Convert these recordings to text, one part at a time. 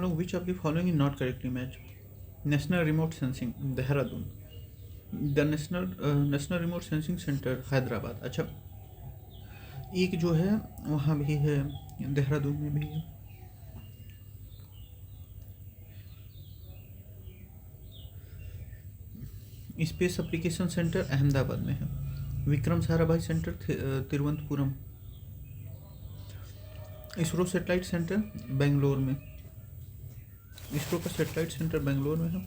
लोग which of the following is not correctly match. National Remote Sensing Dehradun, the national Remote Sensing Centre Hyderabad. अच्छा, एक जो है वहाँ भी है, देहरादून में भी है। स्पेस एप्लीकेशन सेंटर अहमदाबाद में है। Vikram Sarabhai centre Thiruvananthapuram. ISRO satellite centre Bangalore में, इसरो का सेटेलाइट सेंटर बेंगलोर में है।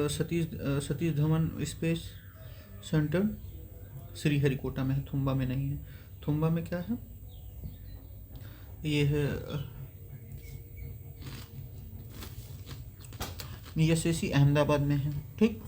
सतीश धवन स्पेस सेंटर श्रीहरिकोटा में है, थुम्बा में नहीं है। थुम्बा में क्या है, ये है SSC अहमदाबाद में है। ठीक,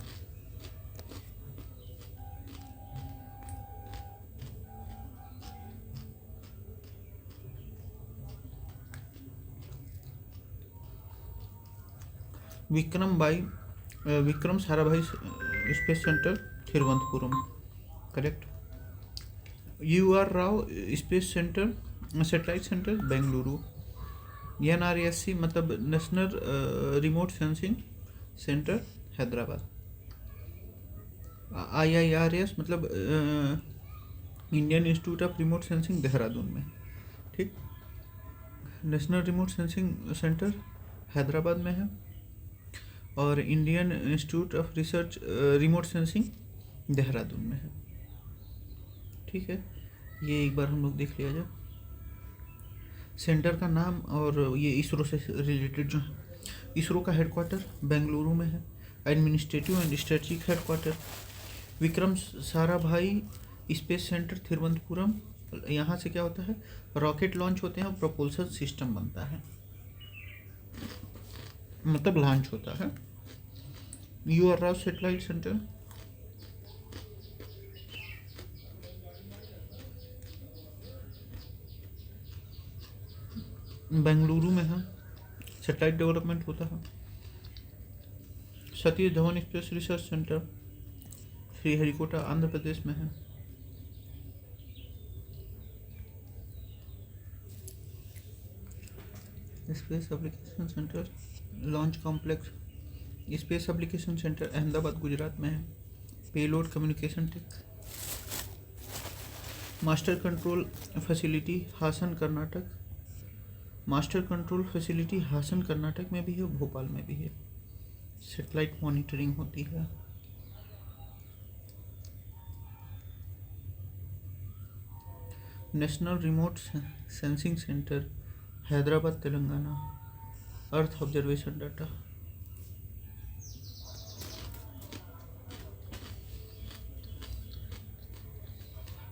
Vikram Sarabhai space centre Thiruvananthapuram, correct. UR Rao space centre satellite centre Bengaluru. NRSC मतलब national Remote Sensing Centre Hyderabad. IIRS मतलब Indian institute of remote Sensing Dehradun में। ठीक, national Remote Sensing Centre Hyderabad में है और Indian institute of research remote Sensing Dehradun में है। ठीक है, ये एक बार हम लोग देख लिया जाए। सेंटर का नाम और ये इसरो से रिलेटेड जो है। इसरो का हेडक्वार्टर बेंगलुरु में है। Administrative and strategic headquarter Vikram Sarabhai space centre Thiruvananthapuram. यहाँ से क्या होता है, रॉकेट लॉन्च होते हैं और प्रोपल्सन सिस्टम बनता है, मतलब लॉन्च होता है। UR Rao satellite centre Bengaluru में है, सेटेलाइट डेवलपमेंट होता है। Satish Dhawan space research centre Sriharikota Andhra Pradesh में है। Space application centre launch complex space application centre Ahmedabad Gujarat में है। Payload communication tech master control facility Hassan Karnataka. Master control facility Hassan Karnataka में भी है, भोपाल में भी है। सेटेलाइट मॉनिटरिंग होती है। National Remote Sensing Centre Hyderabad Telangana. Earth observation data.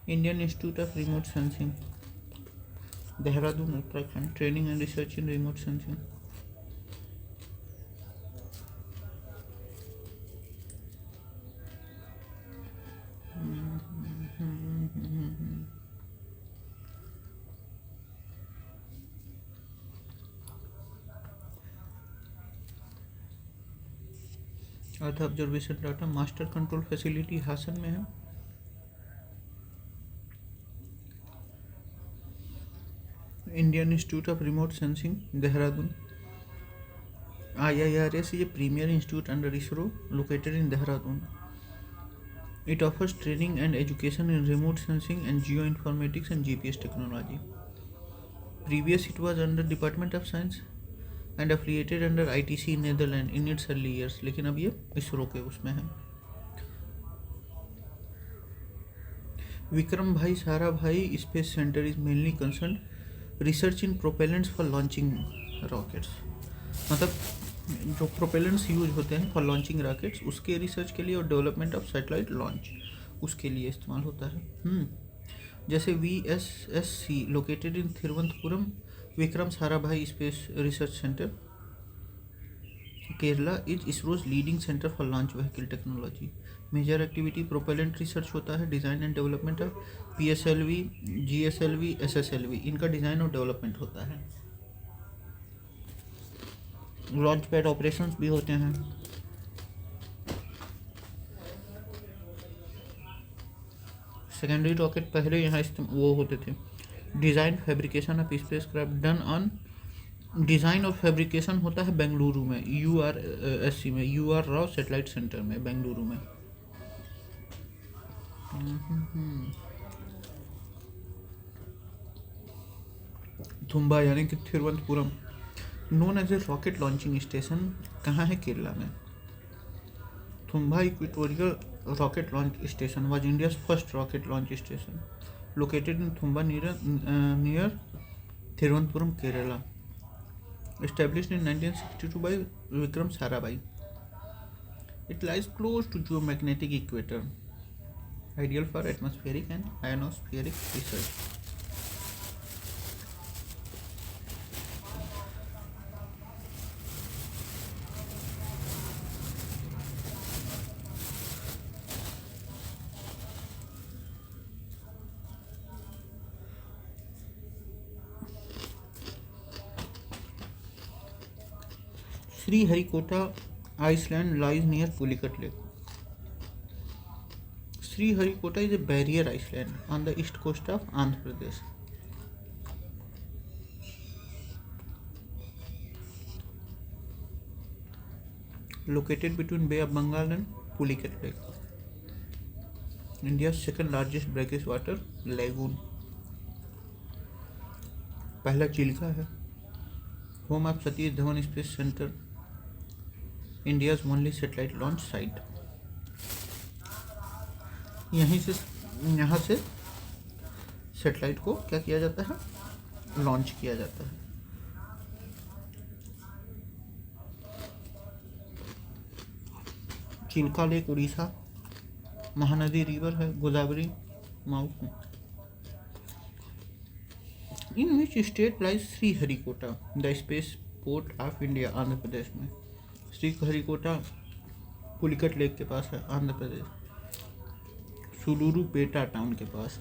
Indian institute of remote Sensing Dehradun Uttarakhand. Training and research in remote sensing. Earth observation data master control facility Hassan में है। Indian institute of remote Sensing Dehradun. IIRS is a premier institute under ISRO located in Dehradun. It offers training and education in remote sensing and geoinformatics and GPS technology. Previous it was under Department of Science and affiliated under ITC Netherlands in its early years, लेकिन अब ये ISRO के उसमें है। विक्रम भाई Sarabhai space centre is mainly concern research in propellants for launching rockets, मतलब जो propellants use होते हैं फॉर लॉन्चिंग रॉकेट्स उसके रिसर्च के लिए और डेवलपमेंट ऑफ सैटेलाइट लॉन्च उसके लिए इस्तेमाल होता है। जैसे VSSC located in Thiruvananthapuram. Vikram Sarabhai Space research Centre Kerala is ISRO's leading centre for launch vehicle technology. Major activity propellant research होता है, design and development of PSLV, GSLV, SSLV, इनका डिज़ाइन और डेवलपमेंट होता है। लॉन्च पैड ऑपरेशंस भी होते हैं। सेकेंडरी रॉकेट पहले यहाँ वो होते थे। Design fabrication of space craft done on design और फैब्रिकेशन होता है बेंगलुरु में, URSC में, UR राव सैटेलाइट सेंटर में, बेंगलुरु में। थुम्बा यानी कि Thiruvananthapuram known as a rocket launching station कहाँ है? केरला में। Thumba Equatorial Rocket Launch Station was India's first rocket launch station located in Thumba near Thiruvananthapuram, Kerala. Established in 1962 by Vikram Sarabhai. It lies close to geomagnetic equator, ideal for atmospheric and ionospheric research. Sriharikota, Iceland lies near Pulicat Lake. Sriharikota is a barrier island on the east coast of Andhra Pradesh. Located between Bay of Bengal and Pulicat Lake. India's second largest brackish water lagoon. पहला चिल्का है. Home of Satish Dhawan Space Center. India's only satellite launch site. यहाँ से satellite को क्या किया जाता है? Launch किया जाता है. चिल्का लेक उड़ीसा. महानदी रिवर है गोदावरी माउथ में. In which state lies Sriharikota, the spaceport of India? Andhra Pradesh में. श्रीहरिकोटा पुलिकट लेक के पास है, आंध्र प्रदेश. सुलूरुपेटा टाउन के पास.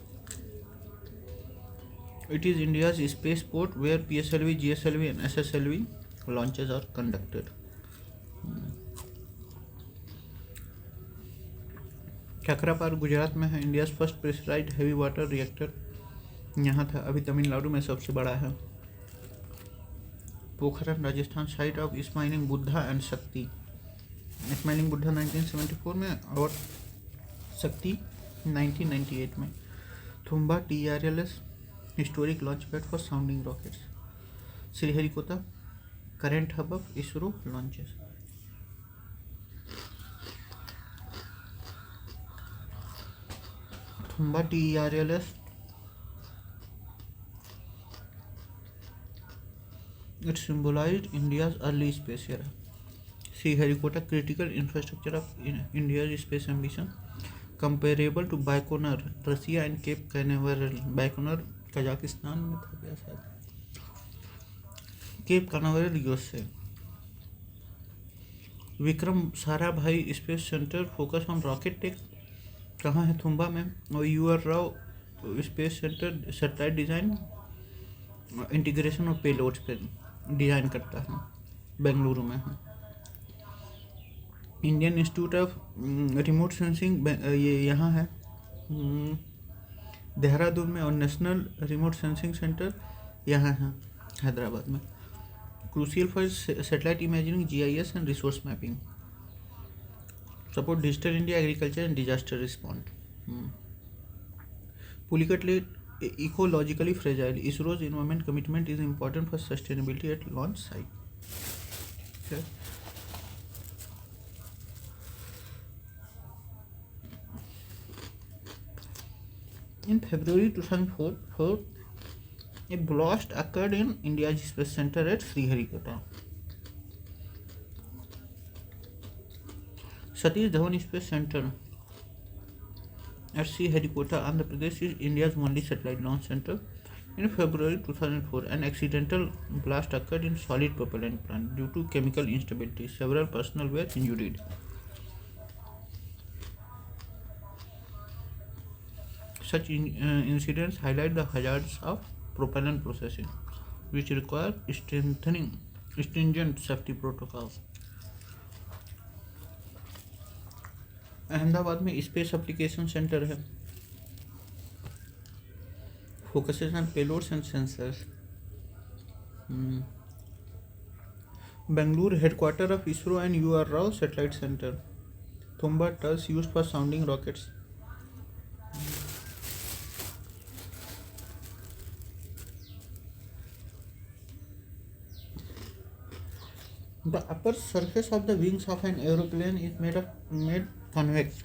It is India's space port where PSLV, GSLV and SSLV launches are conducted. Chakrapar Gujarat में है. India's first pressurized heavy water reactor यहाँ था, अभी तमिलनाडु में सबसे बड़ा है. Pokhran Rajasthan, site of smiling Buddha and Shakti. Smiling Buddha 1974 में और शक्ति 1998 में. Thumba TRLS historic launch pad for sounding rockets. Sriharikota current hub of ISRO launches. Thumba TRLS it symbolized India's early space era. Sriharikota critical infrastructure of India's space ambition, comparable to Baikonur, Russia and Cape Canaveral. Baikonur Kazakhstan में था क्या शायद. Cape Canaveral USA. Vikram Sarabhai space centre focus on rocket tech कहाँ है? थुम्बा में. और UR Rao space centre satellite design integration और payloads पे डिज़ाइन करता है, बेंगलुरु में है. Indian institute of remote sensing ये यहाँ है देहरादून में. और नेशनल रिमोट सेंसिंग सेंटर यहाँ है हैदराबाद में. Crucial for satellite imaging, GIS and resource mapping. Support digital India, agriculture and disaster respond. Pulicat lake ecologically fragile. ISRO's environment commitment is important for sustainability at launch site. Okay. In February 2004, a blast occurred in India's Space Center at Sriharikota. Satish Dhawan Space Center at Sriharikota, Andhra Pradesh is India's only satellite launch center. In February 2004, an accidental blast occurred in solid propellant plant due to chemical instability. Several personnel were injured. Such incidents highlight the hazards of propellant processing, which require stringent safety protocols. Ahmedabad में space application centre है. Focuses on payloads and sensors. Bangalore, headquarter of ISRO and UR Rao Satellite Center. Thumba TUS used for sounding rockets. The upper surface of the wings of an aeroplane is made convex.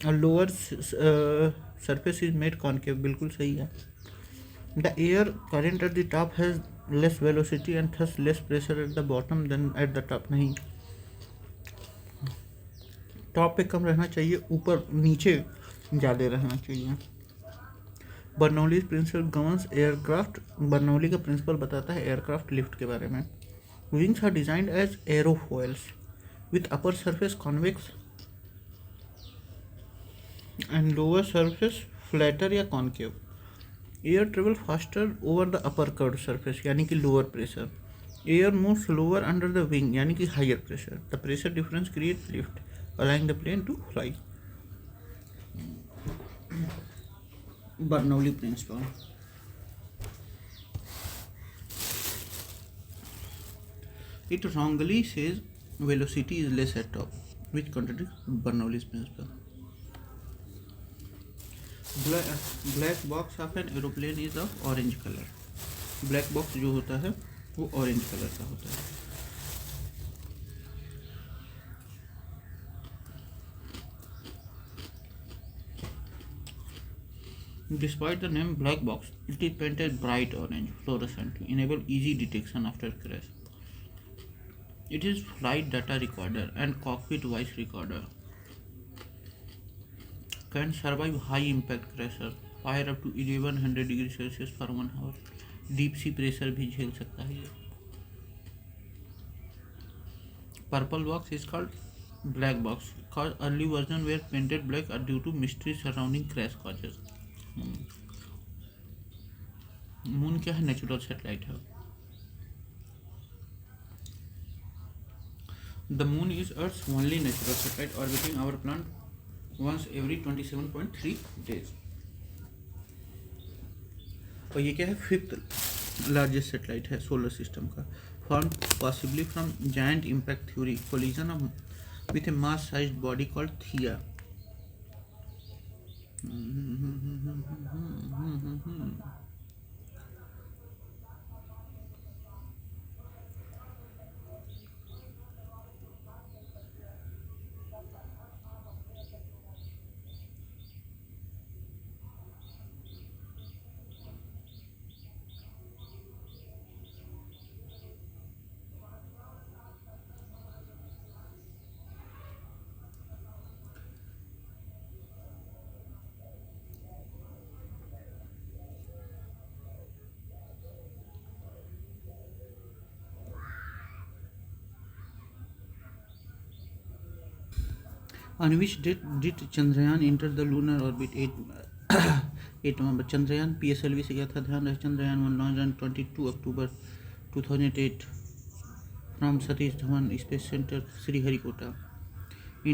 A lower surface is made concave. बिल्कुल सही है. The air current at the top has less velocity and thus less pressure at the bottom than at the top. नहीं, top पे कम रहना चाहिए, ऊपर नीचे ज़्यादा रहना चाहिए. Bernoulli's principle governs aircraft. Bernoulli का प्रिंसिपल बताता है एयरक्राफ्ट लिफ्ट के बारे में. Wings are designed as aerofoils with upper surface convex and lower surface flatter या concave. Air travel faster over the upper curve surface यानी कि lower pressure. Air move slower under the wing यानी कि higher pressure. The pressure difference create lift allowing the plane to fly. Bernoulli principle. It wrongly says velocity is less at top, which contradicts Bernoulli's principle. Black box of an aeroplane is of orange color. Black box जो होता है वो orange color का होता है. Despite the name black box, it is painted bright orange fluorescent to enable easy detection after crash. It is flight data recorder and cockpit voice recorder. Can survive high impact pressure, fire up to 1100 degrees Celsius for 1 hour. Deep sea pressure भी झेल सकता है ये. Purple box is called black box because early versions were painted black are due to mystery surrounding crash causes. Moon क्या है? Natural satellite है. The moon is earth's only natural satellite orbiting our planet once every 27.3 days. और ये क्या है? 5th largest satellite है solar system का. Form possibly from giant impact theory collision of with a Mars sized body called Theia. On which date did Chandrayaan enter the lunar orbit? 8 November. Chandrayaan PSLV से गया था. ध्यान रहे Chandrayaan 1 launched on 22 October 2008 from Satish Dhawan Space Center, Sriharikota.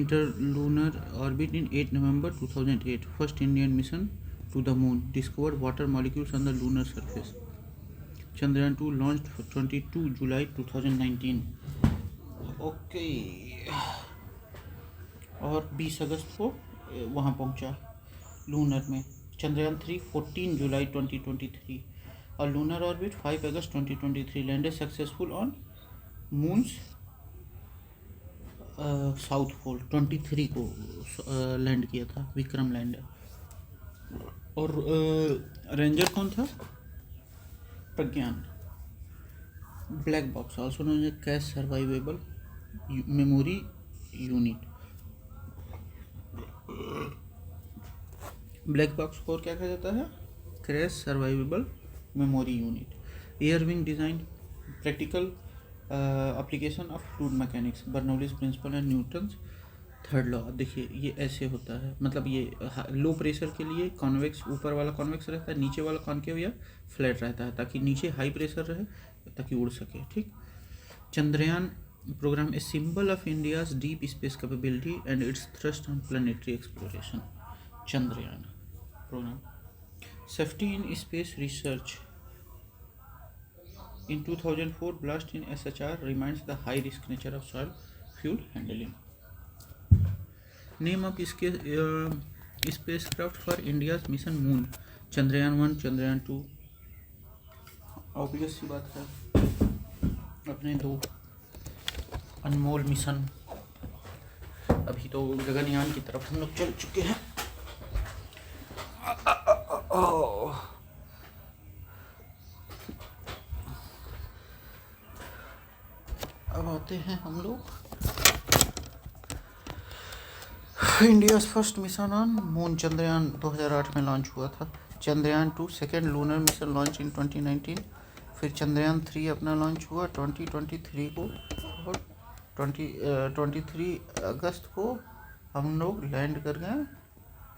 Interlunar orbit in 8 November 2008. First Indian mission to the moon. Discovered water molecules on the lunar surface. Chandrayaan 2 launched 22 July 2019. Okay. और 20 अगस्त को वहाँ पहुँचा lunar में. चंद्रयान 3 14 जुलाई 2023 और lunar orbit 5 अगस्त 2023 landed successful on moon's south pole. 23 को land किया था विक्रम लैंडर. और रेंजर कौन था? Pragyan. Black box also known as crash survivable memory unit. Black box को और क्या कहा जाता है? Crash survivable memory unit. Air wing design practical application of fluid mechanics. Bernoulli's principle and Newton's third law. देखिए ये ऐसे होता है, मतलब ये लो प्रेशर के लिए कॉन्वेक्स, ऊपर वाला कॉन्वेक्स रहता है, नीचे वाला कॉन्केव या फ्लैट रहता है ताकि नीचे हाई प्रेशर रहे ताकि उड़ सके. ठीक. Chandrayaan program a symbol of India's deep space capability and its thrust on planetary exploration. Chandrayaan program. Safety in space research. In 2004, blast in SHR reminds the high-risk nature of soil fuel handling. Name of spacecraft for India's mission Moon. Chandrayaan 1, Chandrayaan 2. Obvious सी बात है, अपने दो अनमोल mission अभी तो गगनयान की तरफ हम लोग चल चुके हैं। अब आते हैं हम लोग India first mission on moon. Chandrayaan 2008 में लॉन्च हुआ था। Chandrayaan 2 second lunar mission launch in 2019। फिर चंद्रयान 3 अपना लॉन्च हुआ 2023 को, और 23 अगस्त को हम लोग लैंड कर गए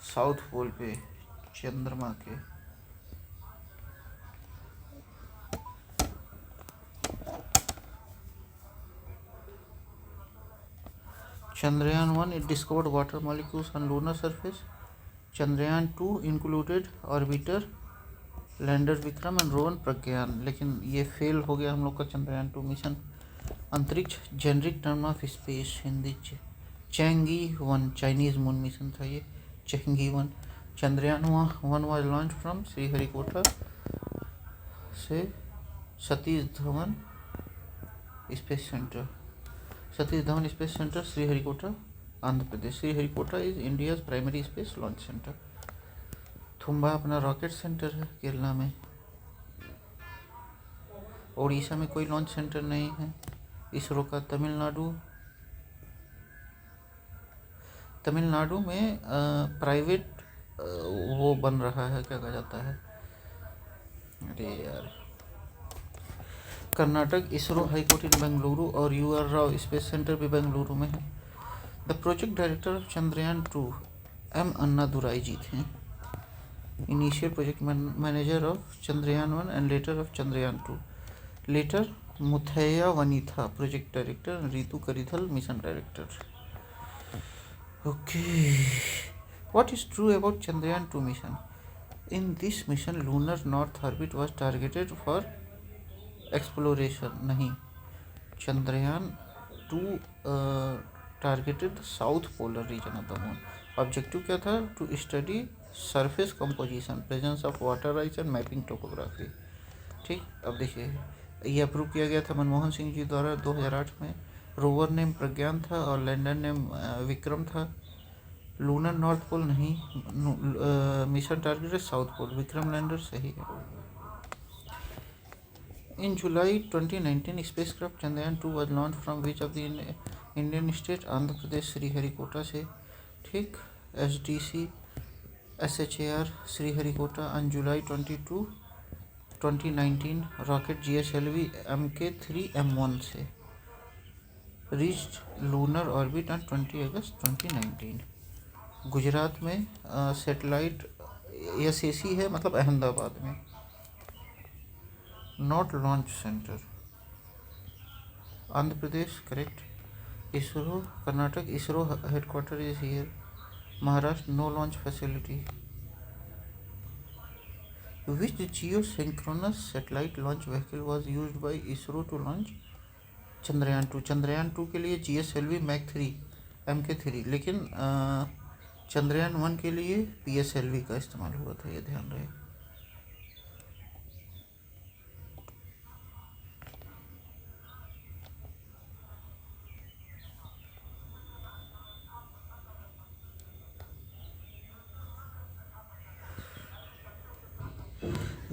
साउथ पोल पे चंद्रमा के। Chandrayaan 1 it discovered water molecules on lunar surface. Chandrayaan 2 included orbiter lander Vikram and rover Pragyan, लेकिन ये फेल हो गया हम लोग का चंद्रयान 2 मिशन। Antariksh generic term of space Hindi Chang'e 1 Chinese moon mission था ये, Chang'e 1। Chandrayaan 1 was launch from Sriharikota से Satish Dhawan space centre. Satish Dhawan space centre Sriharikota Andhra Pradesh. Sriharikota is India's primary space launch centre. Thumba अपना रॉकेट सेंटर है केरला में। उड़ीसा में कोई लॉन्च सेंटर नहीं है। इसरो का तमिलनाडु में प्राइवेट वो बन रहा है, क्या कहा जाता है, अरे यार, कर्नाटक इसरो हाईकोर्ट इन बेंगलुरु और UR राव स्पेस सेंटर भी बेंगलुरु में है। The project director of Chandrayaan 2 M Annadurai ji थे। Initial project manager of Chandrayaan 1 and later of Chandrayaan 2। Later Muthayya Vanitha project director, Ritu Karidhal mission director. Okay, what is true about Chandrayaan 2 mission? In this mission lunar north orbit was targeted for exploration. नहीं, Chandrayaan 2 targeted south polar region of the moon. Objective क्या था? To study surface composition, presence of water ice and mapping topography. ठीक, अब देखिए, ये approve किया गया था मनमोहन सिंह जी द्वारा 2008 में। रोवर नेम प्रज्ञान था और लैंडर नेम विक्रम था। लूनर नॉर्थ पोल नहीं, mission targeted south pole. Vikram lander सही है। In July 2019, spacecraft Chandrayaan 2 was launched from which of the Indian state? Andhra Pradesh Sriharikota से। ठीक, SDC SHAR Sriharikota on July 22, 2019। Rocket GSLV MK3 M1 से reached lunar orbit on 20 अगस्त 2019। गुजरात में satellite SAC है, मतलब अहमदाबाद में। Not launch centre. Andhra Pradesh correct. ISRO Karnataka ISRO headquarter is here. Maharashtra no launch facility. Which geosynchronous satellite launch vehicle was used by ISRO to launch Chandrayaan 2? Chandrayaan 2 के लिए GSLV MK3 MK3, लेकिन चंद्रयान 1 के लिए PSLV का इस्तेमाल हुआ था, ये ध्यान रहे।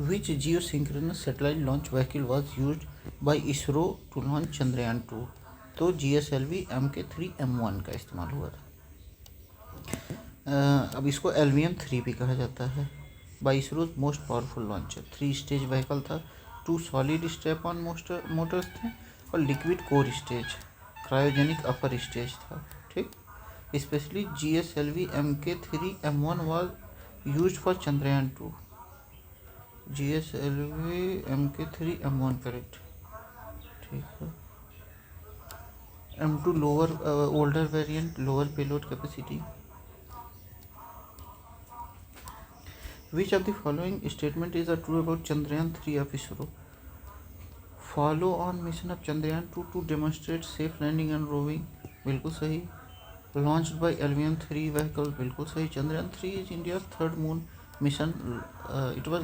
Which geosynchronous satellite launch vehicle was used by ISRO to launch Chandrayaan 2? तो GSLV MK3 M1 का इस्तेमाल हुआ था। अब इसको LVM-3 भी कहा जाता है। By ISRO most powerful launcher. 3 stage vehicle था। 2 सॉलिड स्ट्रैप ऑन मोटर्स थे और liquid core stage, cryogenic upper stage था। ठीक, specially GSLV MK3 M1 was used for Chandrayaan 2। GSLV MK3 M1 correct. ठीक है। M2 lower older variant, lower payload capacity. Which of the following statement is true about Chandrayaan 3 of ISRO? Follow on mission of Chandrayaan 2 to demonstrate safe landing and roving, बिल्कुल सही। Launched by LVM-3 vehicle, बिल्कुल सही। Chandrayaan 3 is India third moon mission. It was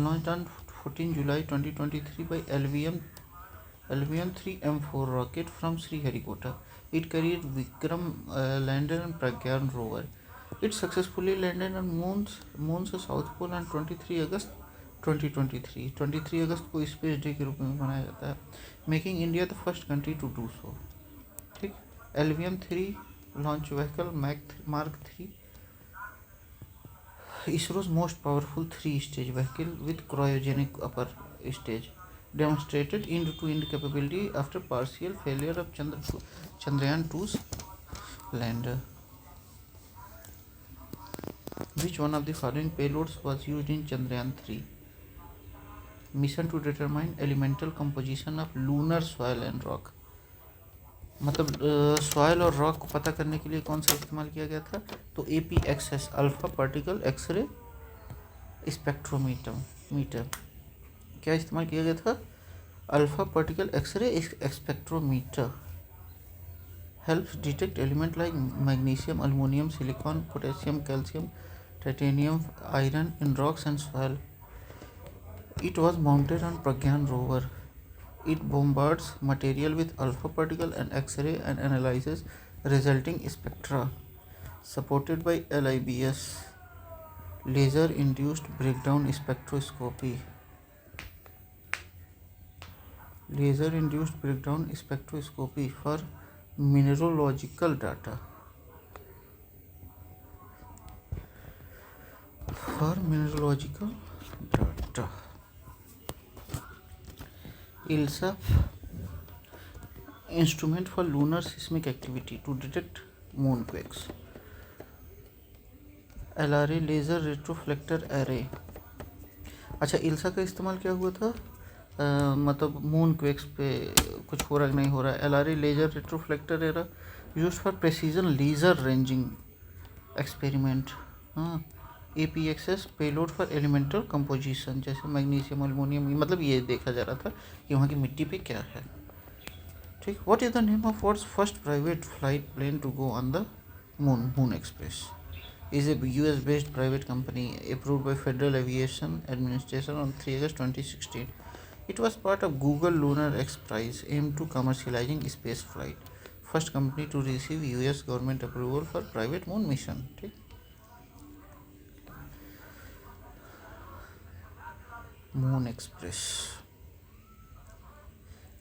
launched on 14 July 2023 by LVM-3M4 rocket from Sriharikota. It carried Vikram lander and Pragyan rover. It successfully landed on moon's South Pole on 23 August 2023. 23 अगस्त को space day के रूप में मनाया जाता है, making India the first country to do so. ठीक। LVM-3 launch vehicle mark 3, ISRO's most powerful 3-stage vehicle with cryogenic upper stage, demonstrated end-to-end capability after partial failure of Chandrayaan-2's lander. Which one of the following payloads was used in Chandrayaan-3 mission to determine elemental composition of lunar soil and rock? मतलब soil और rock को पता करने के लिए कौन सा इस्तेमाल किया गया था? तो APXS alpha particle x-ray spectrometer क्या इस्तेमाल किया गया था? Alpha particle x-ray spectrometer helps detect element like magnesium, aluminium, silicon, potassium, calcium, titanium, iron in rocks and soil. It was mounted on Pragyan rover. It bombards material with alpha particle and X-ray and analyzes resulting spectra. Supported by LIBS, laser-induced breakdown spectroscopy. Laser-induced breakdown spectroscopy for mineralogical data. ILSAF instrument for lunar seismic activity to detect moonquakes. LRA laser retroflector array. अच्छा, इल्सा का इस्तेमाल क्या हुआ था? मतलब moon quakes पे कुछ हो रहा नहीं हो रहा है. LRA laser retroreflector array use for precision laser ranging experiment. हाँ. APXS payload for elemental composition, जैसे मैग्नीशियम, अल्मोनियम. मतलब ये देखा जा रहा था कि वहाँ की मिट्टी पे क्या है. ठीक. What is the name of world's first private flight plane to go on the moon express is a US based private company approved by Federal Aviation Administration on 3 August 2016. It was part of Google Lunar X Prize aimed to commercializing space flight. First company to receive US government approval for private moon mission. ठीक. Moon Express.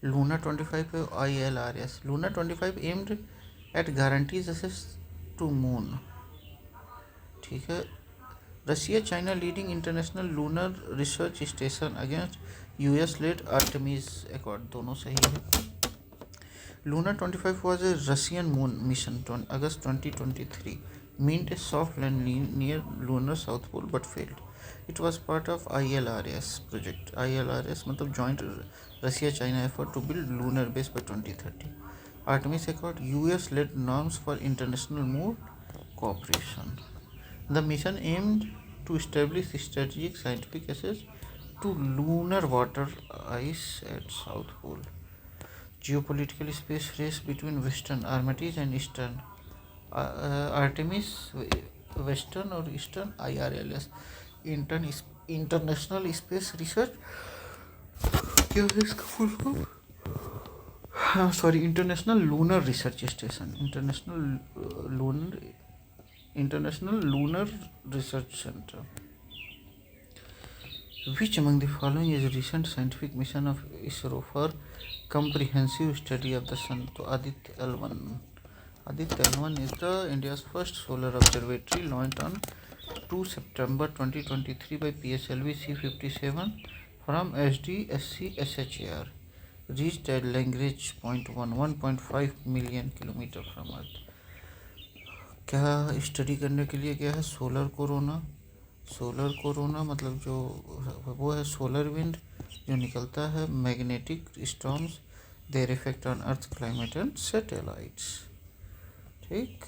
Luna 25 ILRS. Luna 25 aimed at guarantees access to moon. ठीक है. Russia China leading international lunar research station against US led Artemis accord. दोनों सही है. Luna 25 was a Russian moon mission on August 2023 meant a soft land near lunar south pole but failed. It was part of ILRS project. ILRS मतलब joint Russia China effort to build lunar base by 2030. Artemis Accord US led norms for international moon cooperation. The mission aimed to establish strategic scientific access to lunar water ice at South Pole. Geopolitical space race between Western Artemis and Eastern Artemis, Western or Eastern IRLS, International Space Research. क्या है इसका full form? हाँ sorry, international lunar research station. International Lunar Research Center. Which among the following is a recent scientific mission of ISRO for comprehensive study of the sun? तो Aditya L1 is the India's first solar observatory launched on 2 September 2023 by PSLV C57 from SDSC SHAR. Reached at Lagrange point 1.5 million kilometer from Earth. क्या study करने के लिए क्या है? Solar corona मतलब जो वो है सोलर विंड जो निकलता है, magnetic storms, their effect on earth climate and satellites. ठीक.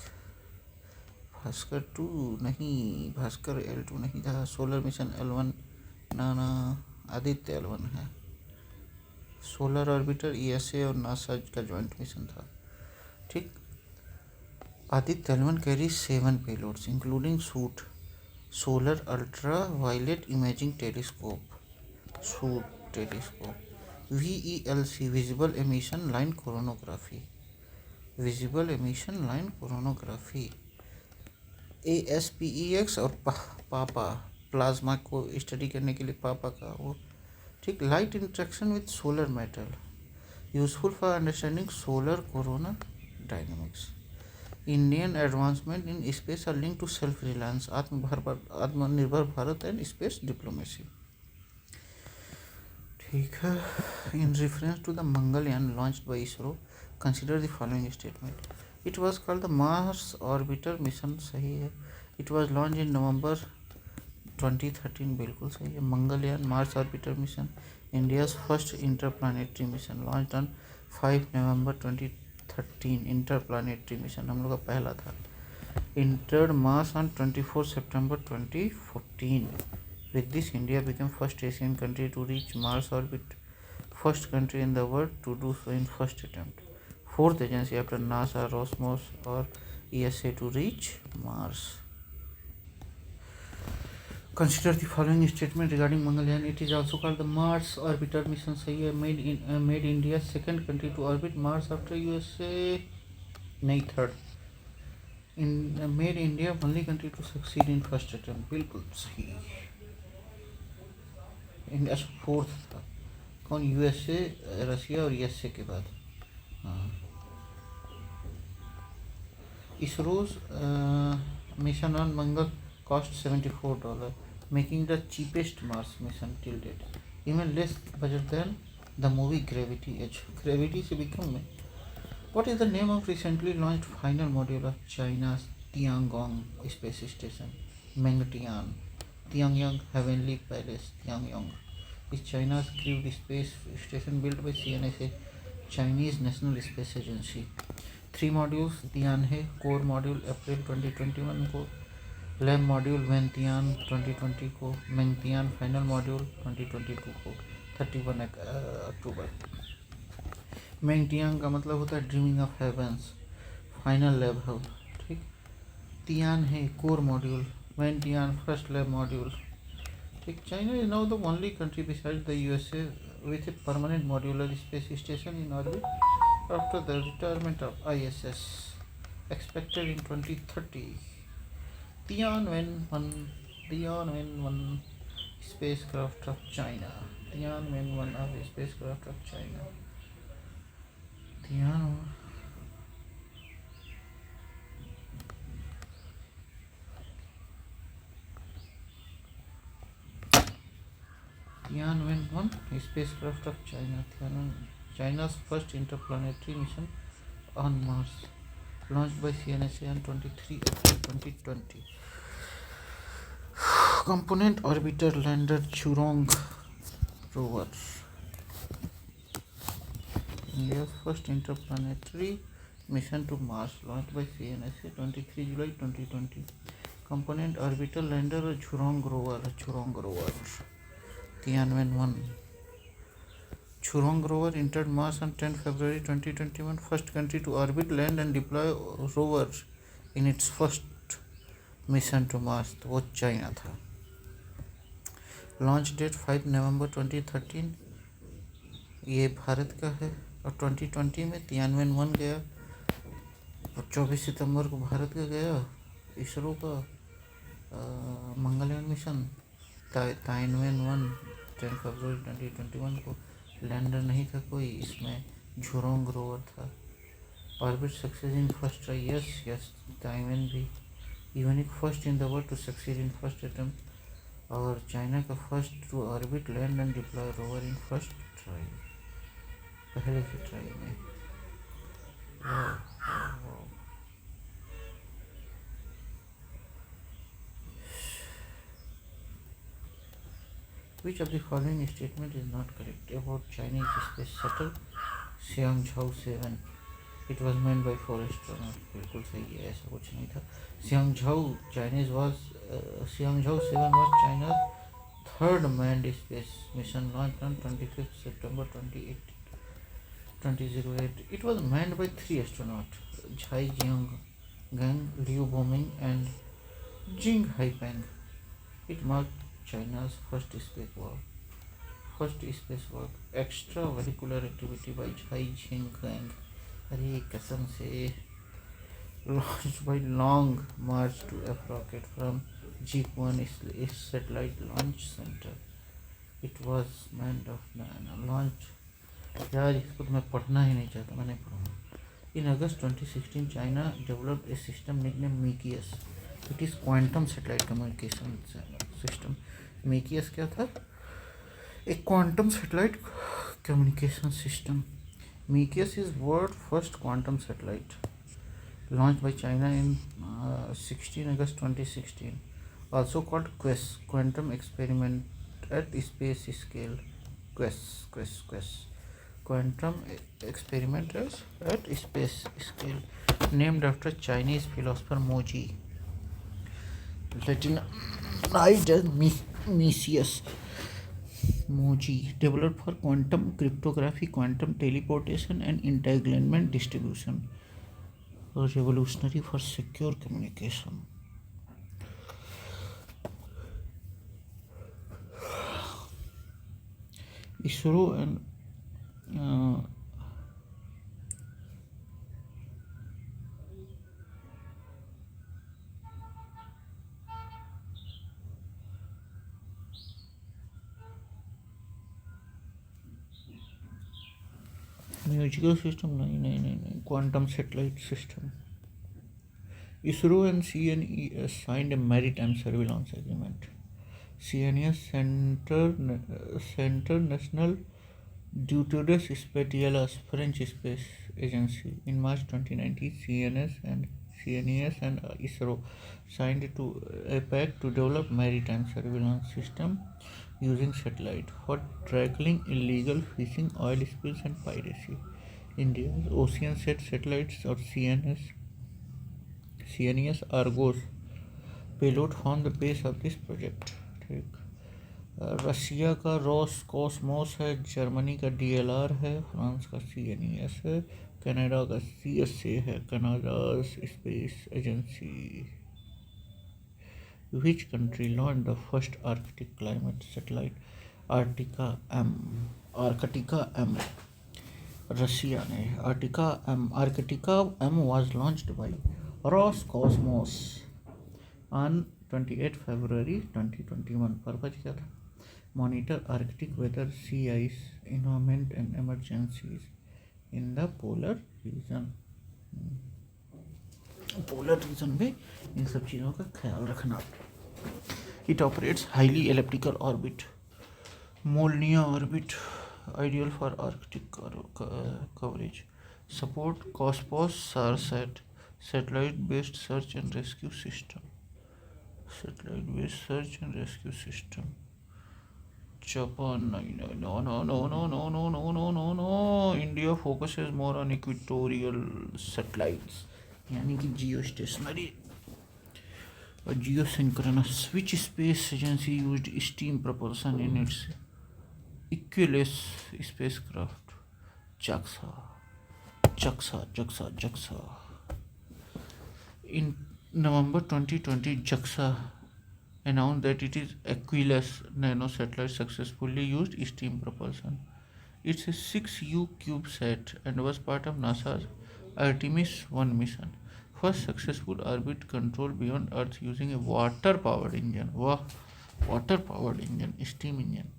भास्कर 2 नहीं, भास्कर L2 नहीं था. सोलर मिशन L1 ना आदित्य L1 है. सोलर ऑर्बिटर ईएसए और नासा का जॉइंट मिशन था। ठीक। Aditya L1 carries 7 payloads including SOOT, Solar Ultraviolet Imaging Telescope, SOOT telescope, VELC, Visible Emission Line Coronagraphy, Visible Emission Line Coronagraphy, ASPEX और पापा plasma को study करने के लिए पापा का वो। ठीक। Light interaction with solar metal, useful for understanding solar corona dynamics. Indian advancement in space are link to self reliance, Atmanirbhar Bharat and space diplomacy. ठीक है। In reference to the Mangalyaan launched by ISRO, consider the following statement. It was called the Mars orbiter mission, सही है। It was launch in November 2013, बिल्कुल सही है। Mangalyaan Mars orbiter mission, India's first interplanetary mission, launch on 5 November 2013। Interplanetary mission हम लोग का पहला था। Entered Mars on 24 September 2014। With this India become first Asian country to reach Mars orbit, first country in the world to do so in first attempt, fourth agency after NASA, Roscosmos और ESA to reach Mars. Consider the following statement regarding Mangalyaan. It is also called the Mars Orbiter Mission. सही है। Made India second country to orbit Mars after USA. नहीं, third. Made India only country to succeed in first attempt. बिल्कुल सही। India fourth था। कौन? USA, रसिया और USA के बाद। हाँ। ISRO's mission on Mangal cost $74, making the cheapest Mars mission till date. Even less budget than the movie Gravity Edge. Gravity से भी कम में। What is the name of recently launched final module of China's Tiangong space station? Mengtian. Tianyang Heavenly Palace. Tianyang is China's crewed space station built by CNSA, Chinese National Space Agency. 3 modules Tian है। Core module अप्रैल 2021 को, lab module वेंतियान 2020 को, मेंगतियान final module 2022 को, 31 अक्टूबर। मेंगतियान का मतलब होता है dreaming of heavens, final lab है। ठीक। तियान है core module, Wentian first lab module. ठीक। China is now the only country beside the USA with a permanent modular space station in orbit after the retirement of ISS, expected in 2030. Tianwen-1 spacecraft of China. Tianwen-1 of spacecraft of China. Tianwen-1 spacecraft of China. China's first interplanetary mission on Mars, launched by CNSA on 23 April 2020. Component orbiter lander Zhurong rover. India's first interplanetary mission to Mars, launched by CNSA 23 July 2020. Component orbital lander Zhurong rover. Tianwen-1. Zhurong rover entered Mars on 10 February 2021, first country to orbit, land and deploy rover in its first mission to Mars. तो वो China था। Launch date 5 November 2013, ये भारत का है। और 2020 में तियानवेन-1 गया और 24 सितंबर को भारत का गया इसरो का मंगलयान मिशन। तियानवेन-1 10 फरवरी 2021 को लैंडर नहीं था कोई, इसमें झुरोंग रोवर था। Orbit success in first try, yes Tianwen भी unique first in the world to succeed in first attempt. और चाइना का first to orbit land and deploy rover in first try, पहले की ट्राई में। Which of the following statement is not correct about Chinese space shuttle Xiangzhou-7? It was manned by 4 astronauts. बिल्कुल सही है, ऐसा कुछ नहीं था। Xiangzhou-7 was China's Third manned space mission launched on 25th September 2008. It was manned by three astronauts, Zhai Jiangang, Liu Boming, and Jing Haipeng. It marked China's first spacewalk. Extravehicular activity by Zhai Jiangang. अरे कसम से launched by Long March 2F rocket from Jeep-1 satellite launch center. It was manned of launch. यार इसको तो मैं पढ़ना ही नहीं चाहता, मैं नहीं पढ़ूँगा. In August 2016, China developed a system nicknamed Mekius. It is quantum satellite communication system. Mekius क्या था? A quantum satellite communication system. Mekius is world first quantum satellite launched by China in 16 August 2016, also called QUES, Quantum Experiment at Space Scale. QUES, Quantum Experiment at Space Scale, named after Chinese philosopher Moji, Latinized as Mesius. Moji, developed for quantum cryptography, quantum teleportation, and entanglement distribution. Revolutionary for secure communication. ISRO and musical system, no, quantum satellite system. ISRO and CNES signed a maritime surveillance agreement. CNES Centre National d'Etudes Spatiales, French space agency. In March 2019, CNES and ISRO signed a pact to develop maritime surveillance system using satellite for tackling illegal fishing, oil spills, and piracy. India's OceanSat satellites or CNES Argos payload form the base of this project. ठीक. Russia का Ross Cosmos है, Germany का DLR है, France का CNES है, Canada का CSA है, Canada space agency. Which country launched the first Arctic climate satellite? Arctica M. Russia ने. Arctica M was launched by Roscosmos on 28 February 2021. Purpose क्या था? Monitor Arctic weather, sea ice, environment and emergencies in the polar region. Polar region में इन सब चीज़ों का ख्याल रखना. It operates highly elliptical orbit, Molniya orbit, ideal for Arctic coverage. Support Cosmos SARSAT, satellite-based search and rescue system. Japan, no. India focuses more on equatorial satellites, यानी कि geostationary or geosynchronous. Which space agency used steam propulsion in its Equus spacecraft? JAXA. In November 2020, JAXA announced that its Aquilus nano satellite successfully used steam propulsion. It's a 6U CubeSat and was part of NASA's Artemis 1 mission. First successful orbit control beyond Earth using a water-powered engine. Steam engine.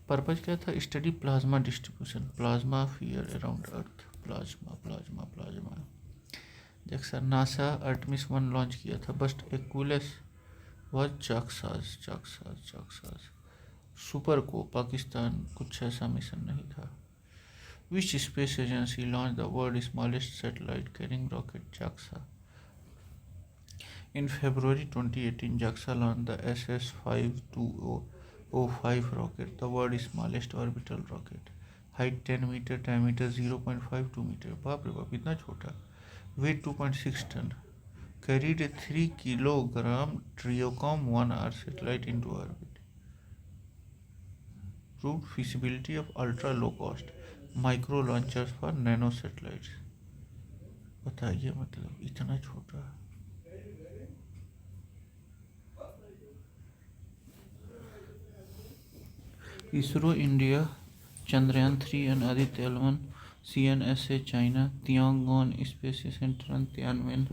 Purpose क्या था? Study plasma distribution, plasma fear around Earth. Plasma. JAXA, NASA Artemis 1 launch किया था, bast Aquilus was JAXA's. Super को पाकिस्तान कुछ ऐसा mission नहीं था. Which space agency launched the world's smallest satellite carrying rocket? JAXA. In February 2018, JAXA launched the SS-5205 rocket, the world's smallest orbital rocket. Height 10 meter, diameter 0.52 meter. बाप रे बाप, इतना छोटा. Weight 2.6 ton. Carried a 3 kilogram Triocom 1R satellite into orbit. proved feasibility of ultra low cost micro launchers for nano satellites. बताइए मतलब इतना छोटा। ISRO India, Chandrayaan-3 and Aditya-L1, CNSA China, Tiangong Space Center and Tianwen,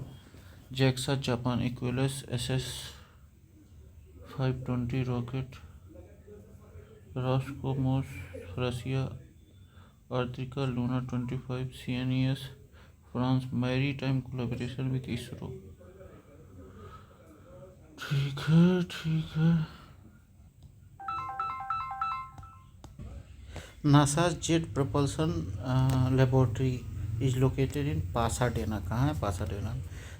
JAXA Japan, Equus SS-520 rocket, Roscosmos Russia, Ardrika Luna 25, CNES France, maritime collaboration with ISRO। ठीक है। NASA's Jet Propulsion Laboratory is located in Pasadena। कहाँ है Pasadena?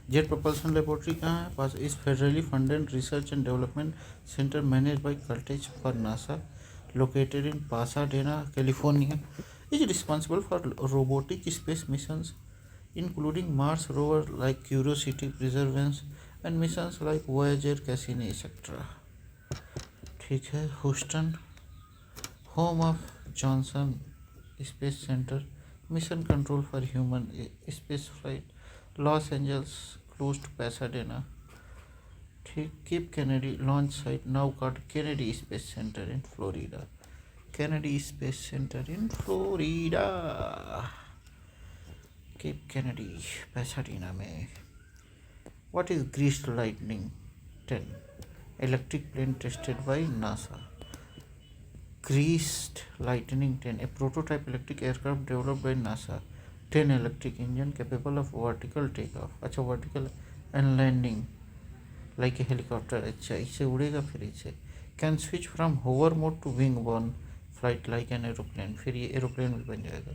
Jet Propulsion Laboratory कहाँ है? Is federally funded research and development center managed by Caltech for NASA, located in Pasadena, California. Is responsible for robotic space missions, including Mars rover like Curiosity, Perseverance, and missions like Voyager, Cassini, etc. ठीक है। Houston, home of Johnson Space Center, mission control for human space flight, Los Angeles, close to Pasadena। ठीक। Cape Kennedy launch site, now called Kennedy Space Center in Florida। Kennedy Space Center in Florida, Cape Kennedy, Pasadena में। What is Greased Lightning 10 electric plane tested by NASA? Greased Lightning 10, a prototype electric aircraft developed by NASA। 10 electric engine capable of vertical takeoff, अच्छा vertical and landing like a helicopter। अच्छा इससे उड़ेगा फिर इससे। Can switch from hover mode to wing borne flight like an aeroplane, फिर ये aeroplane भी बन जाएगा।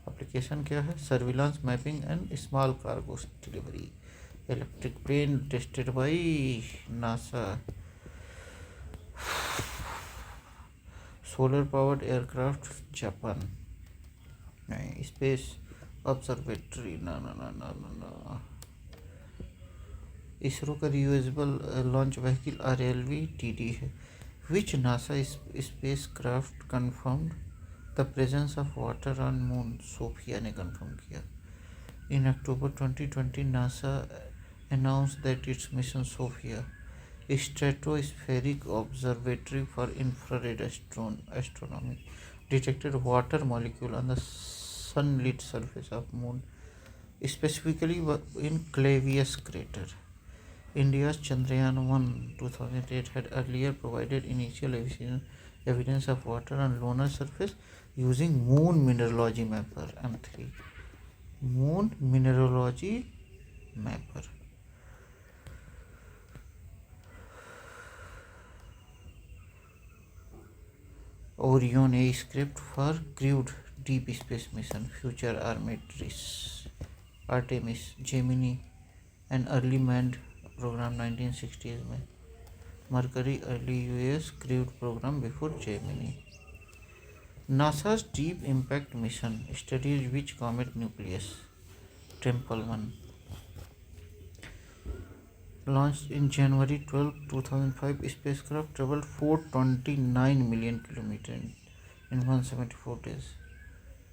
एप्लीकेशन क्या है? Surveillance, mapping and small cargo delivery. Electric plane tested by NASA. Solar powered aircraft Japan. नहीं, स्पेस ऑब्जर्वेटरी ना ना ना ना ना ना। इसरो का रियूजेबल लॉन्च व्हीकल RLV-TD है। Which NASA spacecraft confirmed the presence of water on moon? Sofia ने कन्फर्म किया। In October 2020 NASA announced that its mission Sophia, a stratospheric observatory for infrared astronomy, detected water molecule on the sunlit surface of moon, specifically in Clavius crater। India's Chandrayaan-1 2008 had earlier provided initial evidence of water on lunar surface using Moon Mineralogy Mapper M3। Moon Mineralogy Mapper। Orion, a script for crewed deep space mission, future Artemis, Gemini, an early manned program 1960s में। Mercury, early US crewed program before Gemini। NASA's Deep Impact mission studies which comet nucleus? Tempel-1। Launched in January 12, 2005, spacecraft traveled 429 million kilometers in 174 days,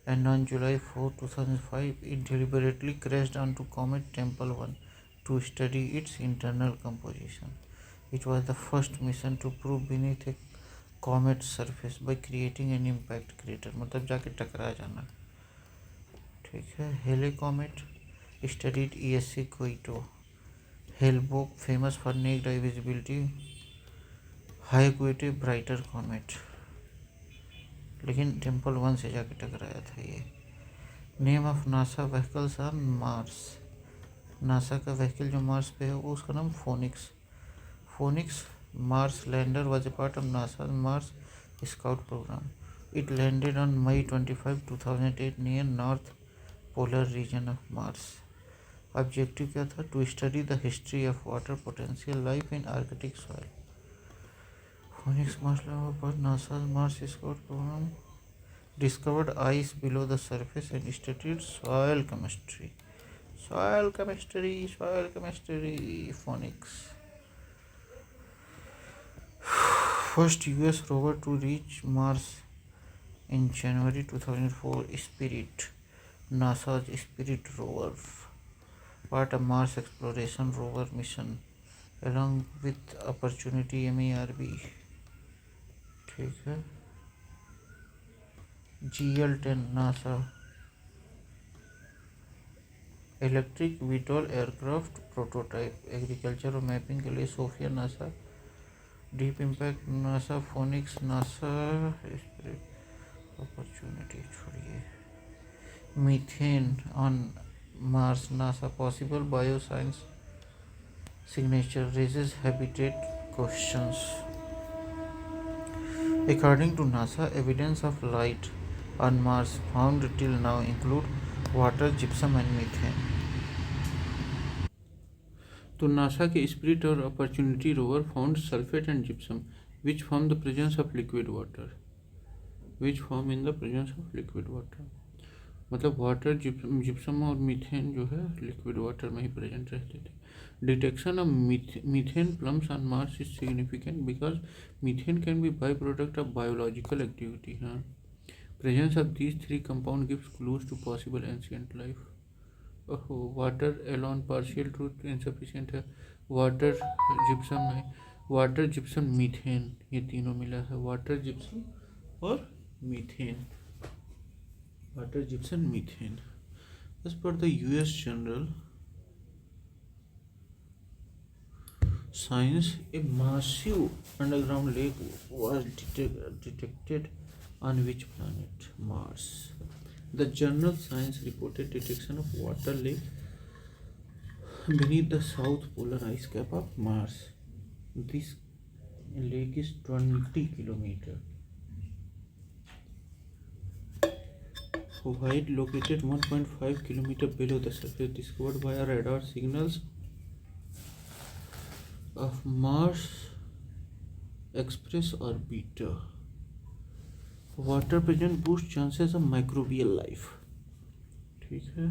and on July 4, 2005, it deliberately crashed onto comet Tempel-1 to study its internal composition। It was the first mission to probe beneath a comet's surface by creating an impact crater, मतलब जाके टकरा जाना। ठीक है। हेले comet studied ESC Koito। Hale-Bopp, famous for naked eye visibility, high-acuity brighter comet, लेकिन Tempel-1 से जाके टकराया था ये। Name of NASA vehicles on Mars. NASA का व्हीकल जो मार्स पे है वो उसका नाम Phoenix. Phoenix Mars lander was a part of NASA Mars scout program. It landed on May 25, 2008 near north polar region of Mars. Objective क्या था? To study the history of water potential life in Arctic soil. Phoenix Mars पर NASA Mars scout program discovered ice below the surface and studied soil chemistry. Phoenix. First US rover to reach Mars In January 2004, NASA's Spirit rover, part of Mars exploration rover mission, along with Opportunity MERV. ठीक है. GL-10 NASA electric VTOL aircraft prototype, agriculture और mapping के लिए Sofia NASA, deep impact NASA, Phoenix NASA, opportunity छोड़िए, methane on Mars NASA, possible bioscience signature raises habitat questions. According to NASA, evidence of light on Mars found till now include water, gypsum and methane. तो NASA के spirit और opportunity rover found sulphate and gypsum which form the presence of liquid water, मतलब water, gypsum और methane जो है liquid water में ही present रहते थे. Detection of methane plumes on Mars is significant because methane can be by product of biological activity. हाँ, presence of these 3 compound gives clues to possible ancient life. Water alone partial truth insufficient है. Water gypsum है, water gypsum methane, ये तीनों मिला है. Water gypsum और methane, water gypsum methane. As per the US General Science, a massive underground lake was detected on which planet? Mars. The journal Science reported detection of water lake beneath the south polar ice cap of Mars. This lake is 20 kilometer wide, located 1.5 kilometer below the surface, discovered via radar signals of Mars Express orbiter. Water present boost chances of microbial life. ठीक है.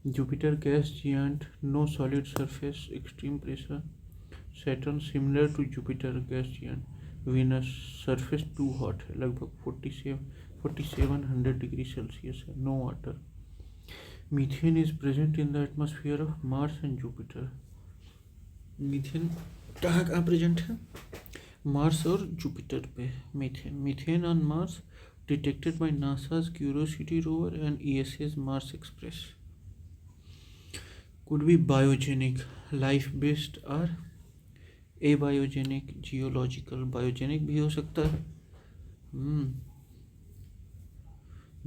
Jupiter gas giant, no solid surface, extreme pressure. Saturn similar to Jupiter gas giant. Venus surface too hot है, लगभग 4700 degree Celsius है. No water. Methane is present in the atmosphere of Mars and Jupiter. Methane कहाँ present है? Mars और Jupiter पे. Methane on Mars detected by NASA's Curiosity rover and ESA's Mars Express. Could be biogenic, life based और abiogenic, geological. Biogenic भी हो सकता है.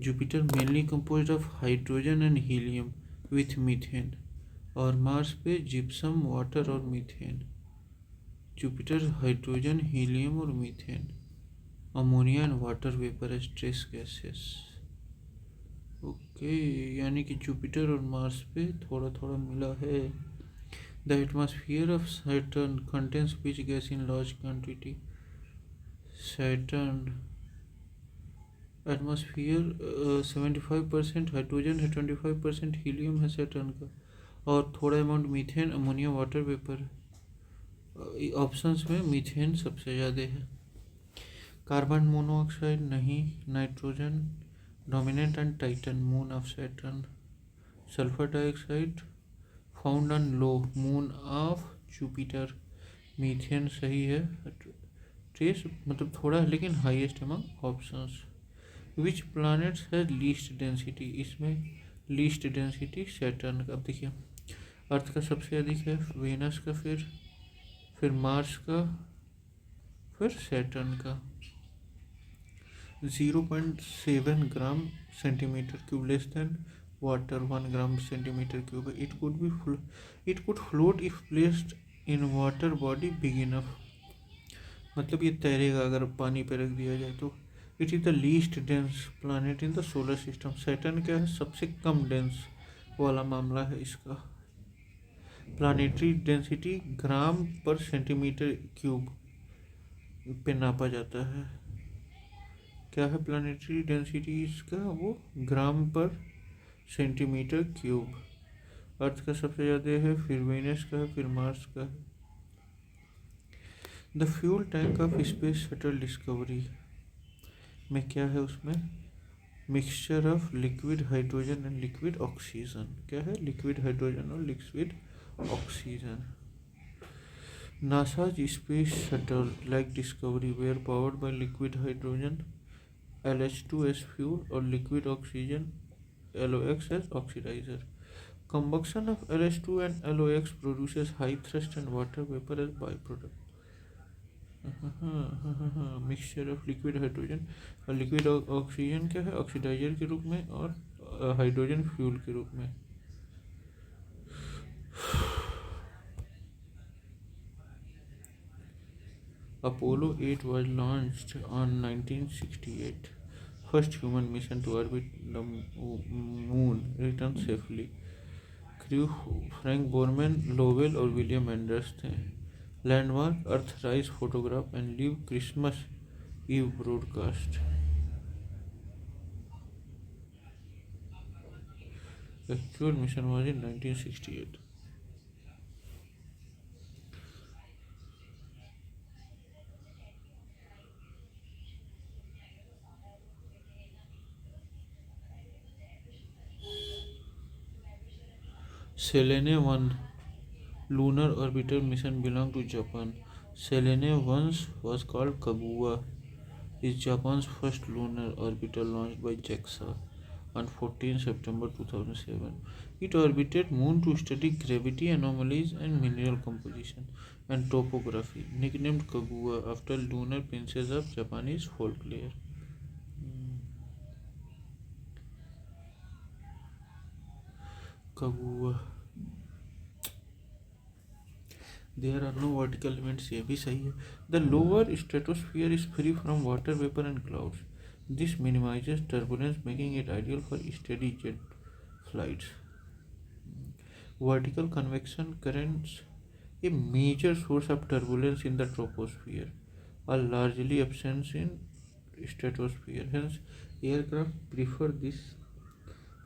Jupiter mainly composed of hydrogen and helium with methane, और Mars पे gypsum, water और methane. Jupiter hydrogen, helium और methane. Ammonia and water vapour as trace gases. Okay, यानी कि जुपिटर और मार्स पे थोड़ा थोड़ा मिला है. The atmosphere of Saturn contains which gas in large quantity. Saturn atmosphere 75% hydrogen है, 25% हीलियम है सैटर्न का, और थोड़ा amount methane, ammonia, water vapour. Options में मीथेन सबसे ज़्यादा है. कार्बन मोनोऑक्साइड नहीं. Nitrogen dominant and Titan, moon of Saturn. Sulphur dioxide found on low, moon of Jupiter. Methane सही है. ट्रेस मतलब थोड़ा है लेकिन हाईएस्ट अमंग ऑप्शंस. विच प्लैनेट्स है लीस्ट डेंसिटी? इसमें लीस्ट डेंसिटी सैटर्न का. अब देखिए, अर्थ का सबसे अधिक है, वेनस का, फिर मार्स का, फिर सैटर्न का. 0.7 gram centimetre cube, less than water 1 gram centimetre cube. It could float if placed in water body big enough. मतलब ये तैरेगा अगर पानी पे रख दिया जाए तो. It is the least dense planet in the solar system. Saturn क्या है? सबसे कम डेंस वाला मामला है इसका. प्लानिटरी डेंसिटी ग्राम पर सेंटीमीटर क्यूब पे नापा जाता है. क्या है प्लानिटरी डेंसिटी इसका? वो ग्राम पर सेंटीमीटर क्यूब. अर्थ का सबसे ज़्यादा है, फिर वेनस का है, फिर मार्स का है. The fuel tank of space shuttle discovery. में क्या है उसमें, mixture of liquid hydrogen and liquid oxygen. क्या है, लिक्विड हाइड्रोजन और liquid oxygen. NASA's space shuttle like Discovery were powered by liquid hydrogen LH2 as fuel or liquid oxygen LOX as oxidizer. Combustion of LH2 and LOX produces high thrust and water vapor as byproduct. Mixture of liquid hydrogen और liquid oxygen क्या है, oxidiser के रूप में और hydrogen fuel के रूप में। Apollo 8 was launched on 1968. First human mission to orbit the moon returned safely. Crew Frank Borman, Lowell और विलियम एंडर्स थे। Landmark earthrise photograph and live Christmas Eve broadcast. Actual mission was in 1968. Selene 1 lunar orbital mission belonged to Japan. Selene once was called Kaguya. Is Japan's first lunar orbital launched by JAXA on 14 September 2007. It orbited Moon to study gravity anomalies and mineral composition and topography. Nicknamed Kaguya after lunar princess of Japanese folklore. Kaguya. There are no vertical events. ये भी सही है. The lower stratosphere is free from water vapor and clouds. This minimizes turbulence, making it ideal for steady jet flights. Vertical convection currents, a major source of turbulence in the troposphere, are largely absent in stratosphere. Hence, aircraft prefer this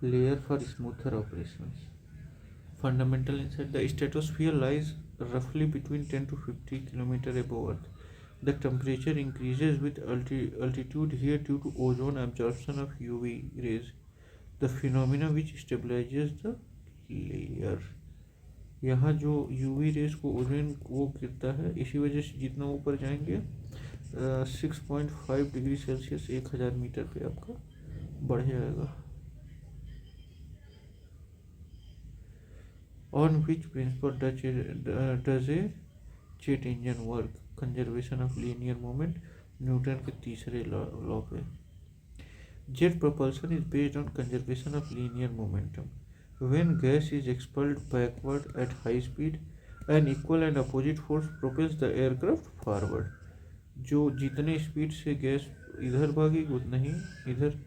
layer for smoother operations. Fundamental insight: the stratosphere lies roughly between 10 to 50 km above Earth. The temperature increases with altitude here due to ozone absorption of UV rays, the phenomena which stabilizes the layer. यहाँ जो UV rays को ozone वो गिरता है, इसी वजह से जितना ऊपर जाएंगे 6.5 डिग्री सेल्सियस 1000 मीटर पे आपका बढ़ जाएगा. On which principle does a jet engine work? Conservation of linear moment, Newton के तीसरे लॉ पे. Jet propulsion is based on conservation of linear momentum. When gas is expelled backward at high speed, an equal and opposite force propels the aircraft forward. जो जितने speed से gas इधर भागेगी उतना ही इधर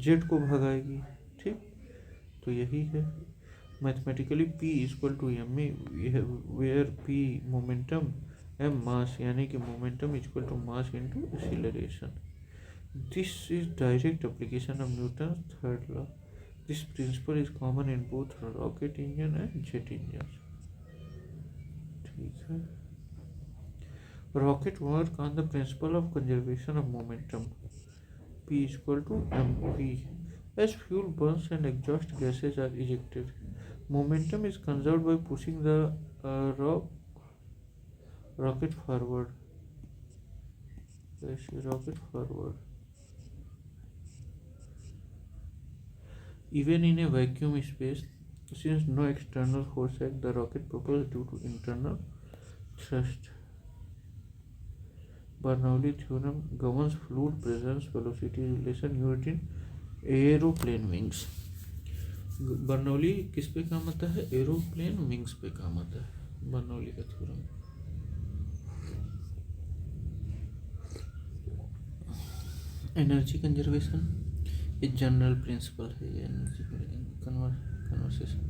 jet को भगाएगी. ठीक, तो यही है. Mathematically P equal to m where P momentum m mass, यानी कि momentum equal to mass into acceleration. This is direct application of Newton third law. This principle is common in both rocket engine and jet engine. ठीक है. Rocket work on the principle of conservation of momentum. P equal to m v. As fuel burns and exhaust gases are ejected, momentum is conserved by pushing the rocket forward. Even in a vacuum space, since no external force acts, the rocket propels due to internal thrust. Bernoulli theorem governs fluid presence velocity relation used in aeroplane wings. Bernoulli किस पे काम आता है? Aeroplane wings पे काम आता है Bernoulli का थ्योरम. एनर्जी कंजर्वेशन एक जनरल प्रिंसिपल है. ये energy conversation.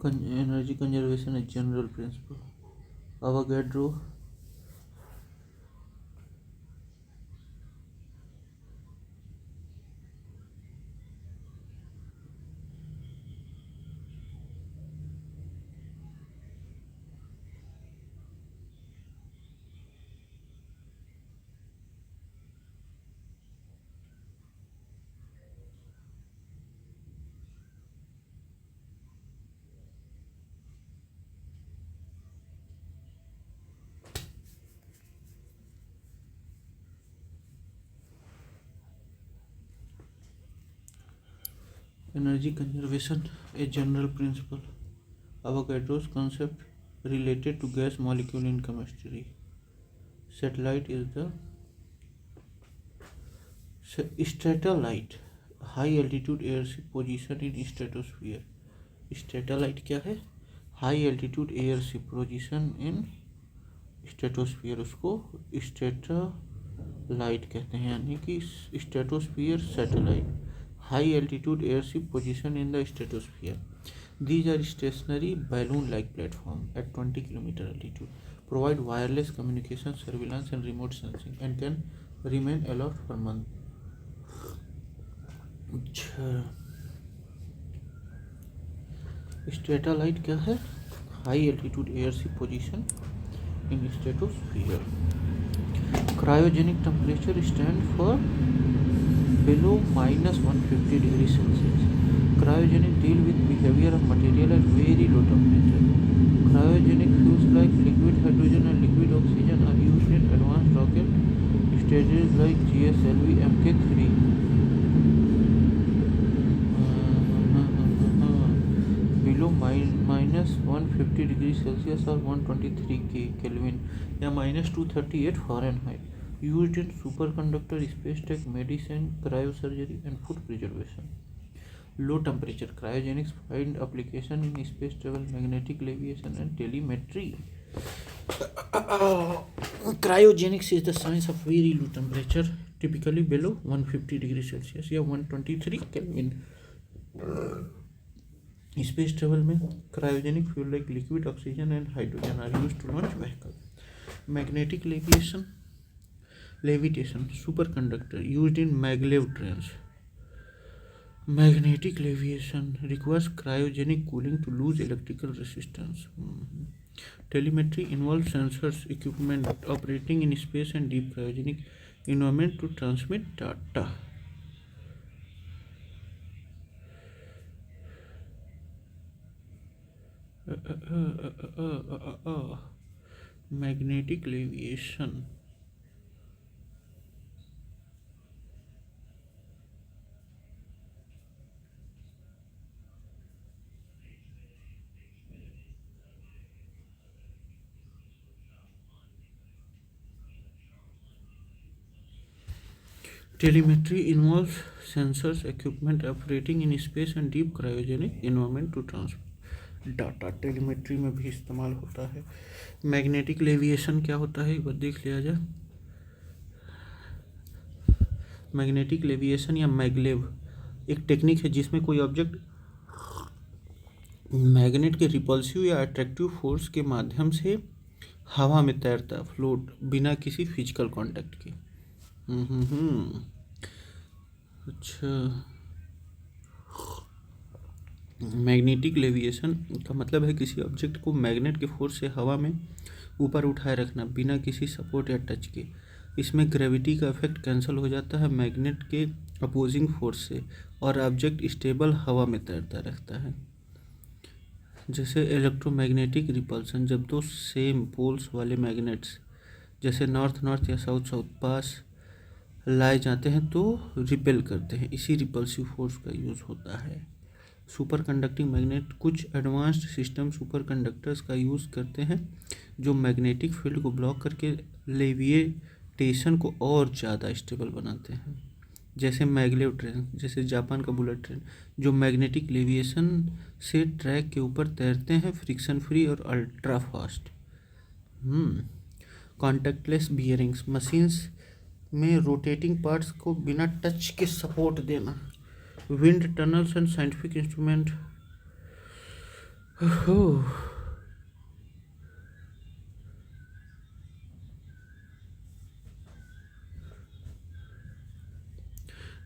Energy conservation is general principle. Avogadro Energy conservation, a general principle. Avogadro's concept related to gas molecule in chemistry. Satellite is the Stratolite, high altitude airship position in stratosphere. Stratolite क्या है? High altitude airship position in stratosphere, उसको स्ट्रेटोलाइट कहते हैं, यानी कि stratosphere satellite, high altitude airship position in the stratosphere. These are stationary balloon-like platform at 20 km altitude, provide wireless communication, surveillance and remote sensing, and can remain aloft for months. अच्छा, स्ट्रेटालाइट क्या है? High altitude airship position in stratosphere. Cryogenic temperature stand for below -150 degrees Celsius. Cryogenic deal with behavior of material at very low temperature. Cryogenic fuels like liquid hydrogen and liquid oxygen are used in advanced rocket stages like GSLV Mk3. Below -150 degrees Celsius or 123 Kelvin या -238 Fahrenheit. Used in superconductor, space tech, medicine, cryosurgery and food preservation. Low temperature cryogenics find application in space travel, magnetic levitation and telemetry. Cryogenics is the science of very low temperature, typically below 150 degrees Celsius या 123 Kelvin. Space travel में cryogenic fuel like liquid oxygen and hydrogen are used to launch vehicles. Magnetic levitation, superconductor used in maglev trains. Magnetic levitation requires cryogenic cooling to lose electrical resistance. Telemetry involves sensors equipment operating in space and deep cryogenic environment to transmit data. Magnetic levitation. Telemetry involves sensors equipment operating in space and deep cryogenic environment to transmit data. Telemetry में भी इस्तेमाल होता है. Magnetic लेविएशन क्या होता है, एक बार देख लिया जाए. मैग्नेटिक लेविएशन या मैगलेव एक टेक्निक है जिसमें कोई ऑब्जेक्ट मैग्नेट के रिपल्सिव या अट्रैक्टिव फोर्स के माध्यम से हवा में तैरता, फ्लोट, बिना किसी फिजिकल कांटेक्ट के. अच्छा, मैग्नेटिक लेविएशन का मतलब है किसी ऑब्जेक्ट को मैग्नेट के फोर्स से हवा में ऊपर उठाए रखना बिना किसी सपोर्ट या टच के। इसमें ग्रेविटी का इफेक्ट कैंसिल हो जाता है मैग्नेट के अपोजिंग फोर्स से, और ऑब्जेक्ट स्टेबल हवा में तैरता रहता है। जैसे इलेक्ट्रोमैग्नेटिक रिपल्सन, जब दो सेम पोल्स वाले मैग्नेट्स जैसे नॉर्थ नॉर्थ या साउथ साउथ पास लाए जाते हैं तो रिपेल करते हैं, इसी रिपल्सिव फोर्स का यूज़ होता है। सुपर कंडक्टिंग मैग्नेट, कुछ एडवांस्ड सिस्टम सुपर कंडक्टर्स का यूज़ करते हैं जो मैग्नेटिक फील्ड को ब्लॉक करके लेविएटेशन को और ज़्यादा स्टेबल बनाते हैं। जैसे मैगलेव ट्रेन, जैसे जापान का बुलेट ट्रेन, जो मैग्नेटिक लेविएशन से ट्रैक के ऊपर तैरते हैं, फ्रिक्शन फ्री और ultra fast. Contactless bearings, machines में रोटेटिंग पार्ट्स को बिना टच के सपोर्ट देना। Wind tunnels and scientific instrument.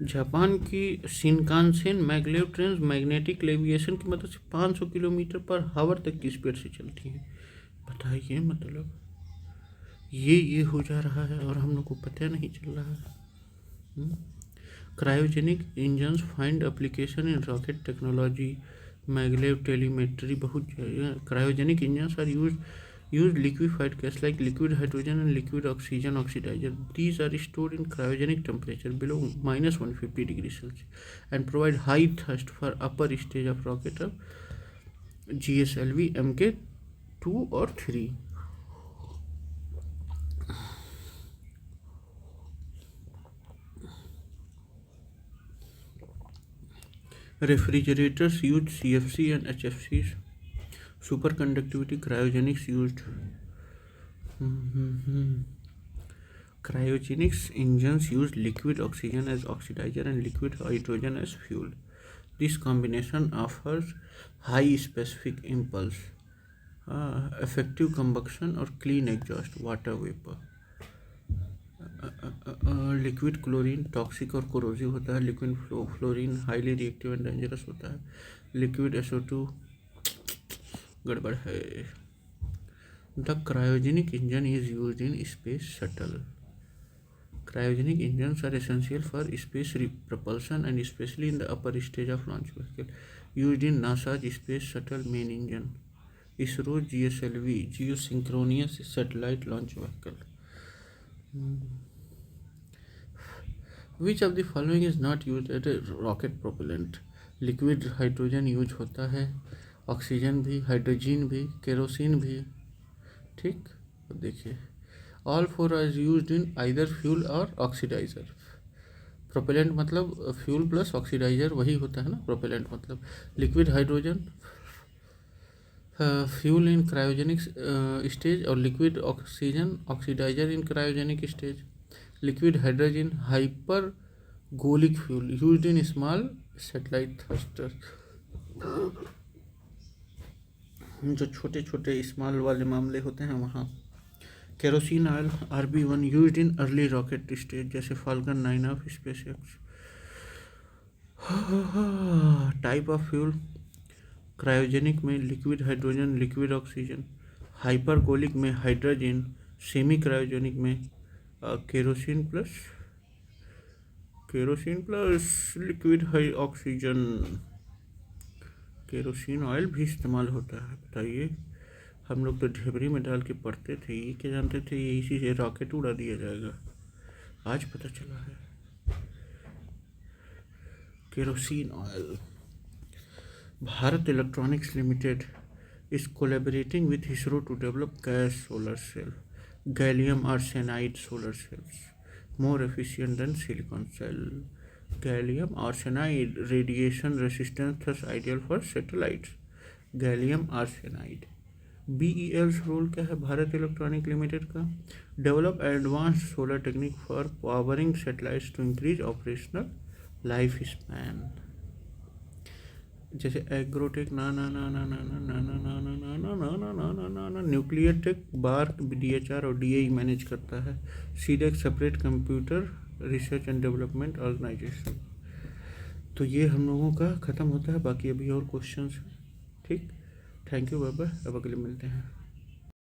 Japan की शिनकानसेन मैगलेव ट्रेन मैग्नेटिक लेविएशन की मदद से 500 किलोमीटर पर हावर तक की स्पीड से चलती हैं। बताइए, मतलब ये हो जा रहा है और हम लोग को पता नहीं चल रहा है। Cryogenic engines find application in rocket technology, maglev telemetry. बहुत cryogenic engines are use liquefied gas like liquid hydrogen and liquid oxygen oxidizer. These are stored in cryogenic temperature below -150 degrees Celsius and provide high thrust for upper stage of rocket of GSLV Mk2 or 3. Refrigerators use CFC and HFCs. Superconductivity cryogenics used. Cryogenics engines use liquid oxygen as oxidizer and liquid hydrogen as fuel. This combination offers high specific impulse, effective combustion और clean exhaust, water vapor. Liquid chlorine toxic और corrosive होता है। Liquid fluorine highly reactive and dangerous होता है। Liquid SO2 गड़बड़ है। The cryogenic engine is used in space shuttle. Cryogenic engines are essential for space propulsion and especially in the upper stage of launch vehicle. Used in NASA's space shuttle main engine. ISRO GSLV geosynchronous satellite launch vehicle. Which of the following is not used as a rocket propellant? Liquid hydrogen use होता है, oxygen भी, hydrogen भी, kerosene भी। ठीक, अब देखिए, all four are used in either fuel और oxidizer. Propellant मतलब फ्यूल प्लस ऑक्सीडाइजर, वही होता है ना प्रोपेलेंट मतलब। Liquid hydrogen fuel in cryogenic stage और liquid oxygen oxidizer in cryogenic stage. Liquid hydrogen hypergolic fuel used in small satellite thruster. जो छोटे छोटे स्मॉल वाले मामले होते हैं वहाँ। Kerosene oil RB1 used in early rocket stage जैसे Falcon 9 of SpaceX. Type of fuel cryogenic में liquid hydrogen, liquid oxygen. Hypergolic में हाइड्रोजन। सेमी क्रायोजेनिक में kerosene plus liquid high oxygen. Kerosene oil भी इस्तेमाल होता है। बताइए, हम लोग तो ढेबरी में डाल के पढ़ते थे, ये क्या जानते थे ये इसी से रॉकेट उड़ा दिया जाएगा, आज पता चला है। Kerosene oil. Bharat electronics limited is collaborating with ISRO to develop gas solar cell, gallium arsenide solar cells, more efficient than silicon cell. Gallium arsenide radiation resistant, thus ideal for satellites. Gallium arsenide. BEL's role क्या है Bharat electronic limited का? Develop advance solar technique for powering satellites to increase operational life span. जैसे agrotech ना ना ना ना ना ना ना ना ना ना ना ना ना ना ना ना ना ना न्यूक्लियर टेक बार्क DHR और DAE मैनेज करता है। CDAC separate computer research and development organisation. तो ये हम लोगों का ख़त्म होता है, बाकी अभी और क्वेश्चंस। ठीक, थैंक यू बाबा, अब अगले मिलते हैं।